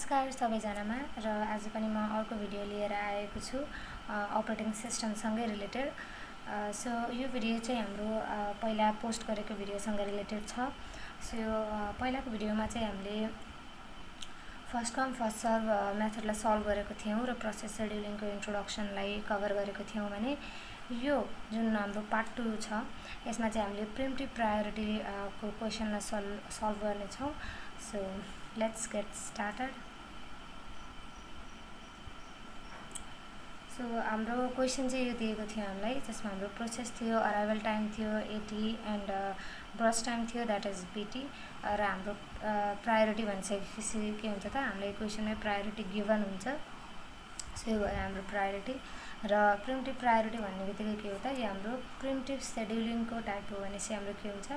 नमस्कार सबैजनामा र आज पनि म अर्को भिडियो लिएर आएको छु अपरेटिङ सिस्टमसँगै रिलेटेड। सो यो भिडियो चाहिँ हाम्रो पहिला पोस्ट गरेको भिडियोसँग रिलेटेड छ। सो पहिलाको भिडियोमा चाहिँ हामीले फर्स्ट कम फर्स्ट सर्भ मेथडलाई सल्भ गरेको थियौँ र प्रोसेस सेड्युलिङको इन्ट्रोडक्सनलाई कभर गरेको थियौँ भने यो जुन हाम्रो पार्ट 2 छ यसमा चाहिँ हामीले प्रिम्प्टिभ प्रायोरिटी को क्वेसनलाई सल्भ गर्नेछौँ। So let's get started. So हाम्रो क्वेसन चाहिँ यो दिएको थियो हामीलाई, जसमा हाम्रो प्रोसेस थियो, अराइभल टाइम थियो 80 एन्ड ब्रस टाइम थियो द्याट इज BT र हाम्रो प्रायोरिटी भनिसकेपछि के हुन्छ त हामीलाई क्वेसनमै प्रायोरिटी गिभन हुन्छ। सो यो भयो हाम्रो प्रायोरिटी र प्रिम्प्टिभ प्रायोरिटी भन्ने बित्तिकै के हो त यो हाम्रो प्रिम्प्टिभ सेड्युलिङको टाइप हो। भनेपछि हाम्रो के हुन्छ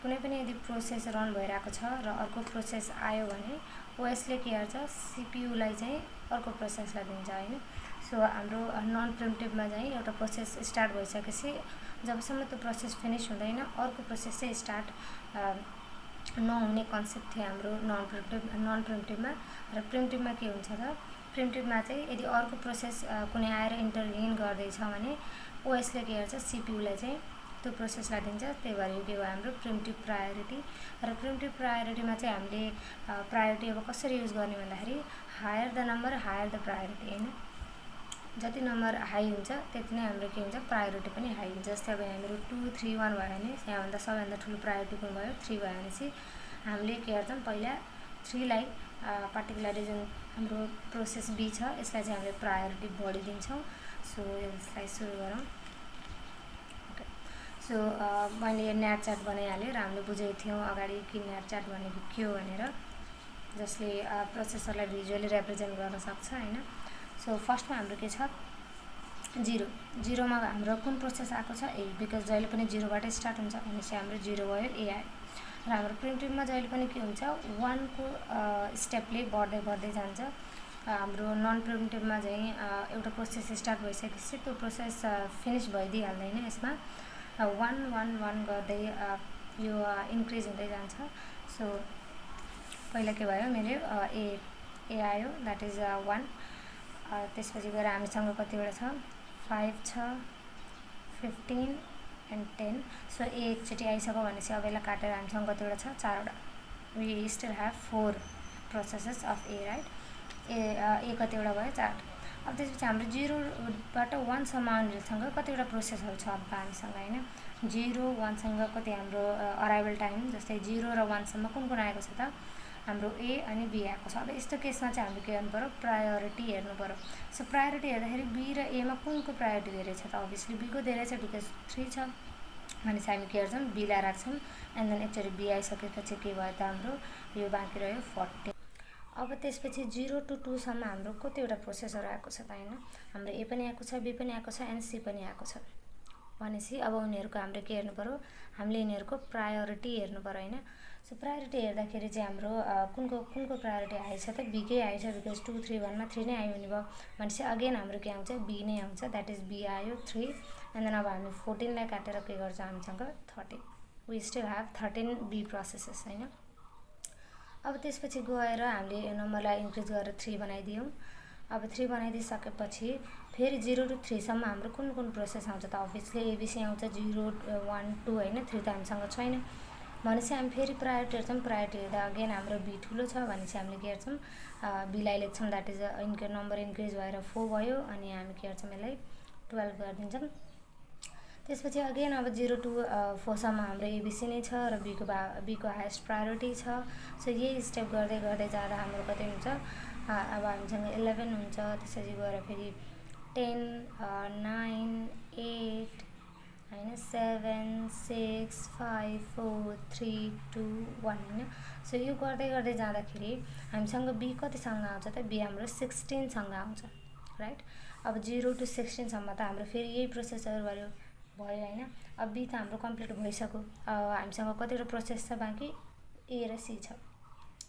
कुनै पनि यदि प्रोसेस रन भइरहेको छ र अर्को प्रोसेस आयो भने ओएसले के गर्छ सीपीयूलाई चाहिँ अर्को प्रोसेसलाई दिन्छ हैन। सो हाम्रो नन प्रिम्प्टिभमा चाहिँ एउटा प्रोसेस स्टार्ट भइसकेपछि जबसम्म त्यो प्रोसेस फिनिश हुँदैन अर्को प्रोसेस चाहिँ स्टार्ट नहुने कन्सेप्ट थियो हाम्रो नन प्रिम्प्टिभमा। र प्रिम्प्टिभमा के हुन्छ त प्रिम्प्टिभमा चाहिँ यदि अर्को प्रोसेस कुनै आएर इन्टरभेन गर्दैछ भने ओएसले के गर्छ सीपीयूलाई चाहिँ त्यो प्रोसेसलाई दिन्छ। त्यही भएर यो के हो हाम्रो प्रिम्प्टिभ प्रायोरिटी। र प्रिम्प्टिभ प्रायोरिटीमा चाहिँ हामीले प्रायोरिटी अब कसरी युज गर्ने भन्दाखेरि higher the number higher the priority हैन। जति नम्बर हाई हुन्छ त्यति नै हाम्रो के हुन्छ प्रायोरिटी पनि हाई हुन्छ। जस्तै अब हाम्रो 2 3 1 भयो भने यहाँभन्दा सबैभन्दा ठुलो प्रायोरिटी कुन भयो 3 भयो भनेपछि हामीले के गर्छौँ पहिला 3 लाई पार्टिकुलरली जुन हाम्रो प्रोसेस B छ यसलाई चाहिँ हामीले प्रायोरिटी बढी दिन्छौँ। सो यसलाई सुरु गरौँ। सो मैले न्याट चार्ट बनाइहालेँ र हामीले बुझेको थियौँ अगाडि कि न्याट चार्ट भनेको के हो भनेर, जसले प्रोसेसरलाई भिजुअली रिप्रेजेन्ट गर्न सक्छ हैन। सो फर्स्टमा हाम्रो के छ 0 मा हाम्रो कुन प्रोसेस आएको छ A, बिकज जहिले पनि 0 बाट स्टार्ट हुन्छ भनेपछि हाम्रो 0 भयो A आयो। र हाम्रो प्रिम्प्टिभमा जहिले पनि के हुन्छ 1 को स्टेपले बढ्दै जान्छ। हाम्रो नन प्रिम्प्टिभमा चाहिँ एउटा प्रोसेस स्टार्ट भइसकेपछि त्यो प्रोसेस फिनिश भइदिइहाल्दैन, यसमा 1 गर्दै यो इन्क्रिज हुँदै जान्छ। सो पहिला के भयो मेरो A आयो द्याट इज 1। त्यसपछि गएर हामीसँग कतिवटा छ 5 छ 15 एन्ड 10। सो A एकचोटि आइसक्यो भनेपछि अब यसलाई काटेर हामीसँग कतिवटा छ 4 वटा। We still have 4 processes of A right. A कतिवटा भयो 4। अब त्यसपछि हाम्रो 0 बाट 1 सम्म आउनेसँग कतिवटा प्रोसेसहरू छ अब हामीसँग हैन। 0 1 सँग कति हाम्रो अराइभल टाइम जस्तै 0 र 1 सम्म कुन आएको छ त हाम्रो A अनि B आएको छ। अब यस्तो केसमा चाहिँ हामीले के गर्नु पर्यो प्रायोरिटी हेर्नु पर्यो। सो प्रायोरिटी हेर्दाखेरि B र A मा कुनको प्रायोरिटी धेरै छ त अभियसली B को धेरै छ बिकज 3 छ भनेपछि हामी के गर्छौँ B लाई राख्छौँ एन्ड देन एकचोटि B आइसकेपछि के भयो त हाम्रो यो बाँकी रह्यो 40। अब त्यसपछि 0 to 2 सम्म हाम्रो कतिवटा प्रोसेसर आएको छ त हैन। हाम्रो A पनि आएको छ B पनि आएको छ एन्ड C पनि आएको छ भनेपछि अब उनीहरुको हामीले के हेर्नु पर्यो हामीले यिनीहरुको प्रायोरिटी हेर्नु पर्यो हैन। सो प्रायोरिटी हेर्दाखेरि चाहिँ हाम्रो कुनको प्रायोरिटी आएछ त B कै आएछ बिकज 2 3 1 मा 3 नै आयो भने भयो भनेपछि अगेन हाम्रो के आउँछ B नै आउँछ द्याट इज B आयो 3 एन्ड देन अब हामी 14 लाई काटेर के गर्छ हामीसँग 13। We still have 13 B processes हैन। अब त्यसपछि गएर हामीले यो नम्बरलाई इन्क्रिज गरेर 3 बनाइदियौँ। अब 3 बनाइदिसकेपछि फेरि 0 to 3 सम्म हाम्रो कुन प्रोसेस आउँछ त अभियसली ABC आउँछ 0 1 2 हैन। 3 त हामीसँग छैन भनेपछि हामी फेरि प्रायोरिटी हेर्छौँ। प्रायोरिटी हेर्दा अगेन हाम्रो B ठुलो छ भनेपछि हामीले के गर्छौँ B लाई लेख्छौँ द्याट इज नम्बर इन्क्रिज भएर 4 भयो अनि हामी के गर्छौँ यसलाई 12 गरिदिन्छौँ। त्यसपछि अगेन अब 0 to 4 सम्म हाम्रो ABC नै छ र B को हाईएस्ट प्रायोरिटी छ। सो यही स्टेप गर्दै जाँदा हाम्रो कति हुन्छ अब हामीसँग 11 हुन्छ। त्यसपछि गएर फेरि 10 9 8 हैन 7 6 5 4 3 2 1 हैन। सो यो गर्दै जाँदाखेरि हामीसँग B कतिसँग आउँछ त B हाम्रो 16 सँग आउँछ राइट। अब 0 to 16 सम्म त हाम्रो फेरि यही प्रोसेसर भयो हैन। अब B त हाम्रो कम्प्लिट भइसक्यो। हामीसँग कतिवटा प्रोसेस छ बाँकी A र C छ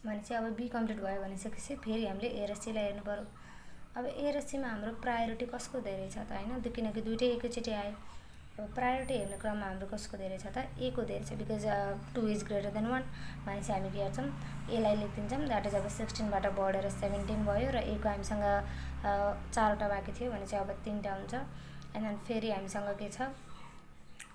भनेपछि अब B कम्प्लिट भयो भनिसकेपछि फेरि हामीले A र C लाई हेर्नु पर्यो। अब A र C मा हाम्रो प्रायोरिटी कसको धेरै छ त हैन किनकि दुईटै एकैचोटि आयो अब प्रायोरिटी हेर्ने क्रममा हाम्रो कसको धेरै छ त ए को धेरै छ बिकज 2 इज ग्रेटर देन 1 भनेपछि हामी के गर्छौँ एलाई लेखिदिन्छौँ द्याट इज अब 16बाट बढेर 17 भयो र ए को हामीसँग 4वटा बाँकी थियो भने चाहिँ अब 3टा हुन्छ एन्ड देन फेरि हामीसँग के छ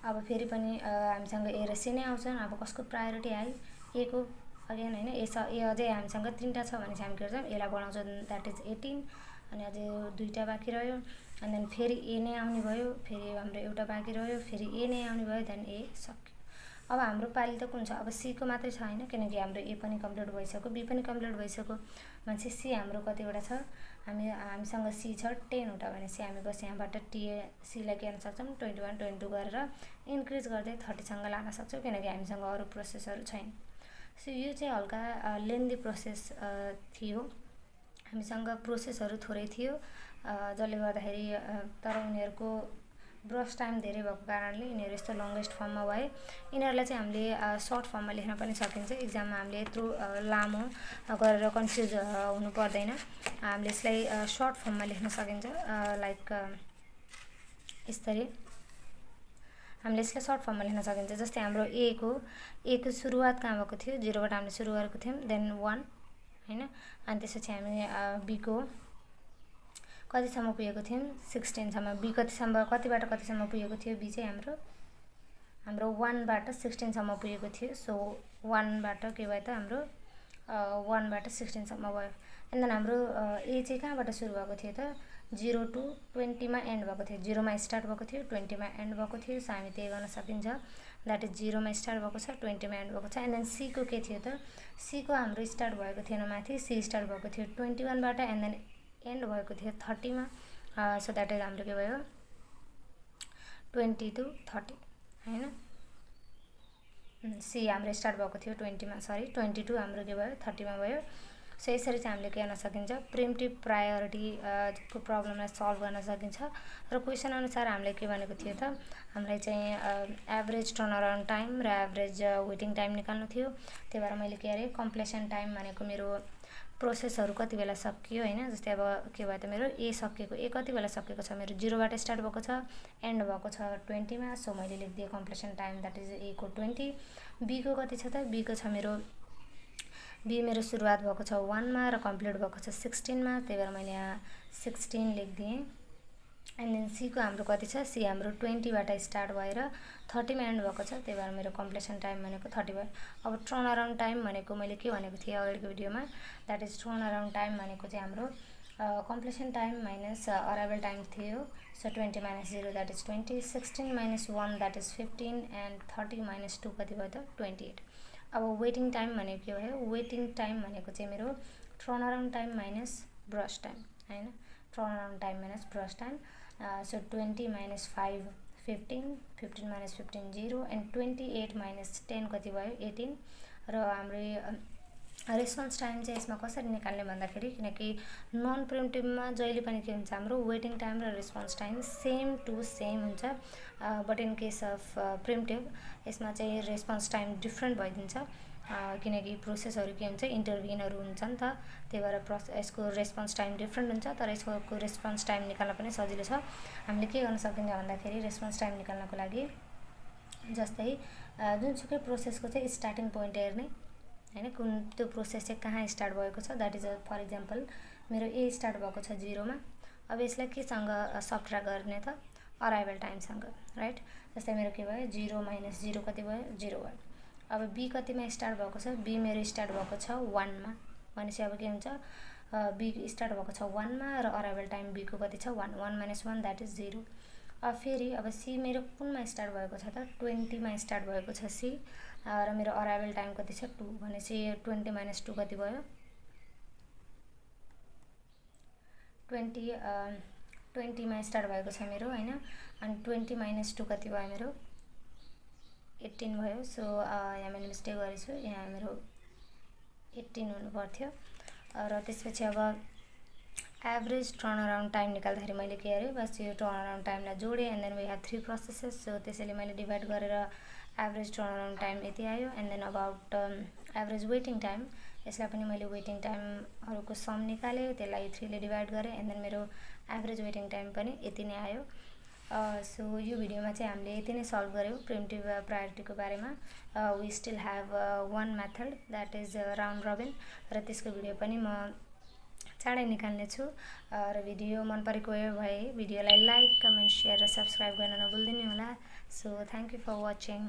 अब फेरि पनि हामीसँग ए र सी नै आउँछन् अब कसको प्रायोरिटी आयो ए को अगेन होइन ए अझै हामीसँग 3टा छ भने चाहिँ हामी के गर्छौँ एलाई बढाउँछौँ द्याट इज 18 अनि अझै 2टा बाँकी रह्यो एन्ड देन फेरि ए नै आउने भयो फेरि हाम्रो एउटा बाँकी रह्यो फेरि ए नै आउने भयो देन ए सक्यो अब हाम्रो पाली त कुन छ अब सी को मात्रै छ होइन किनकि हाम्रो ए पनि कम्प्लिट भइसक्यो बी पनि कम्प्लिट भइसक्यो भनेपछि सी हाम्रो कतिवटा छ हामीसँग सी छ 10वटा भनेपछि हामी बस यहाँबाट सीलाई के गर्न सक्छौँ 21 22 गरेर इन्क्रिज गर्दै 30सँग लान सक्छौँ किनकि हामीसँग अरू प्रोसेसहरू छैन सो यो चाहिँ हल्का लेन्दी प्रोसेस थियो हामीसँग प्रोसेसहरू थोरै थियो जसले गर्दाखेरि तर उनीहरूको ब्रस टाइम धेरै भएको कारणले यिनीहरू यस्तो लङ्गेस्ट फर्ममा भए यिनीहरूलाई चाहिँ हामीले सर्ट फर्ममा लेख्न पनि सकिन्छ एक्जाममा हामीले यत्रो लामो गरेर कन्फ्युज हुनु पर्दैन हामीले यसलाई सर्ट फर्ममा लेख्न सकिन्छ लाइक यसरी हामीले यसलाई सर्ट फर्ममा लेख्न सकिन्छ जस्तै हाम्रो ए को सुरुवात कहाँ भएको थियो 0बाट हामीले सुरु गरेको थियौँ देन 1 हैन अनि त्यसपछि हामी बी को कतिसम्म पुगेको थियौँ 16 सम्म बी कतिबाट कतिसम्म पुगेको थियो बी चाहिँ हाम्रो 1बाट 16 सम्म पुगेको थियो सो 1बाट के भयो त हाम्रो 1बाट 16 सम्म भयो एन्ड देन हाम्रो ए चाहिँ कहाँबाट सुरु भएको थियो त 0 to 20 मा एन्ड भएको थियो 0 मा स्टार्ट भएको थियो 20 मा एन्ड भएको थियो सो हामी त्यही गर्न सकिन्छ द्याट इज 0 मा स्टार्ट भएको छ 20 मा एन्ड भएको छ एन्ड देन सी को के थियो त सी को हाम्रो स्टार्ट भएको थिएन माथि सी स्टार्ट भएको थियो 21 बाट एन्ड देन एन्ड भएको थियो 30 मा सो द्याट इज हाम्रो के भयो 20 to 30 हैन सी हाम्रो स्टार्ट भएको थियो 20 मा सरी 22 हाम्रो के भयो 30 मा भयो सो यसरी चाहिँ हामीले के गर्न सकिन्छ प्रिम्प्टिभ प्रायोरिटी को प्रब्लमलाई सल्भ गर्न सकिन्छ र क्वेसन अनुसार हामीले के भनेको थियो त हामीलाई चाहिँ एभरेज टर्नअराउन्ड टाइम र एभरेज वेटिङ टाइम निकाल्नु थियो त्यही भएर मैले के अरे कम्प्लिसन टाइम भनेको मेरो प्रोसेसहरू कति बेला सकियो हैन जस्तै अब के भयो त मेरो ए सकिएको ए कति बेला सकिएको छ मेरो 0बाट स्टार्ट भएको छ एन्ड भएको छ 20 मा सो मैले लेखिदिए completion time that is A को 20 बी को कति छ त बी को छ मेरो बी मेरो सुरुवात भएको छ 1 मा र कम्प्लिट भएको छ 16 मा त्यही भएर मैले यहाँ 16 लेखिदिएँ एन्ड देन सी को हाम्रो कति छ सी हाम्रो 20 बाट स्टार्ट भएर 30 मा एन्ड भएको छ त्यही भएर मेरो कम्प्लिसन टाइम भनेको 30 भयो अब टर्न अराउन्ड टाइम भनेको मैले के भनेको थिएँ अगाडिको भिडियोमा that is turn around time भनेको चाहिँ हाम्रो completion time minus arrival time थियो so 20 - 0 that is 20 16 - 1 that is 15 and 30 - 2 कति भयो त 28 अब वेटिङ टाइम भनेको के भयो वेटिङ टाइम भनेको चाहिँ मेरो turn around time minus burst time हैन turn around time minus burst time so 20 - 5 15 15 - 15 0 and 28 - 10 कति भयो 18 र हाम्रो रेस्पोन्स टाइम चाहिँ यसमा कसरी निकाल्ने भन्दाखेरि किनकि नन प्रिम्प्टिभमा जहिले पनि के हुन्छ हाम्रो वेटिङ टाइम र response time same to same हुन्छ but in case of preemptive यसमा चाहिँ रेस्पोन्स टाइम डिफ्रेन्ट भइदिन्छ किनकि प्रोसेसहरू के हुन्छ इन्टरभ्युनहरू हुन्छ नि त त्यही भएर यसको रेस्पोन्स टाइम डिफ्रेन्ट हुन्छ तर यसको रेस्पोन्स टाइम निकाल्न पनि सजिलो छ हामीले के गर्न सकिन्छ भन्दाखेरि रेस्पोन्स टाइम निकाल्नको लागि जस्तै जुनसुकै प्रोसेसको चाहिँ स्टार्टिङ पोइन्ट हेर्ने हैन कुन त्यो प्रोसेस चाहिँ कहाँ स्टार्ट भएको छ द्याट इज फर इक्जाम्पल मेरो ए स्टार्ट भएको छ 0 मा अब यसलाई केसँग सबट्र्याक्ट गर्ने त अराइभल टाइमसँग राइट जस्तै मेरो के भयो 0 - 0 कति भयो 0 भयो अब बी कतिमा स्टार्ट भएको छ बी मेरो स्टार्ट भएको छ 1 मा भनेपछि अब के हुन्छ बी स्टार्ट भएको छ 1 मा र अराइभल टाइम बी को कति छ 1 1 - 1 द्याट इज 0 अब फेरि अब सी मेरो कुनमा स्टार्ट भएको छ त 20 मा स्टार्ट भएको छ सी र मेरो अराइभल टाइम कति छ 2 भनेपछि 20 - 2 कति भयो 20 मा स्टार्ट भएको छ मेरो हैन अनि 20 - 2 कति भयो मेरो 18 भयो सो यहाँ मैले मिस्टेक गरेछु यहाँ मेरो 18 हुनु पर्थ्यो र त्यसपछि अब एभरेज टर्न अराउन्ड टाइम निकाल्दाखेरि मैले के अरे बस यो टर्न अराउन्ड टाइमलाई जोडेँ and then we have 3 processes so त्यसैले मैले डिभाइड गरेर एभरेज टर्न अराउन्ड टाइम यति आयो and then about average waiting time यसलाई पनि मैले वेटिङ टाइमहरूको सम निकालेँ त्यसलाई 3 ले डिभाइड गरेँ एन्ड देन मेरो एभरेज वेटिङ टाइम पनि यति नै आयो सो यो भिडियोमा चाहिँ हामीले यति नै सल्भ गऱ्यौँ प्रिम्टिभ प्रायोरिटीको बारेमा। We still have one method that is round robin, र त्यसको भिडियो पनि म चाँडै निकाल्ने छु। र भिडियो मन परेको भए भिडियोलाई लाइक, कमेन्ट, सेयर र सब्सक्राइब गर्न नभुल्दिनु होला। So thank you for watching.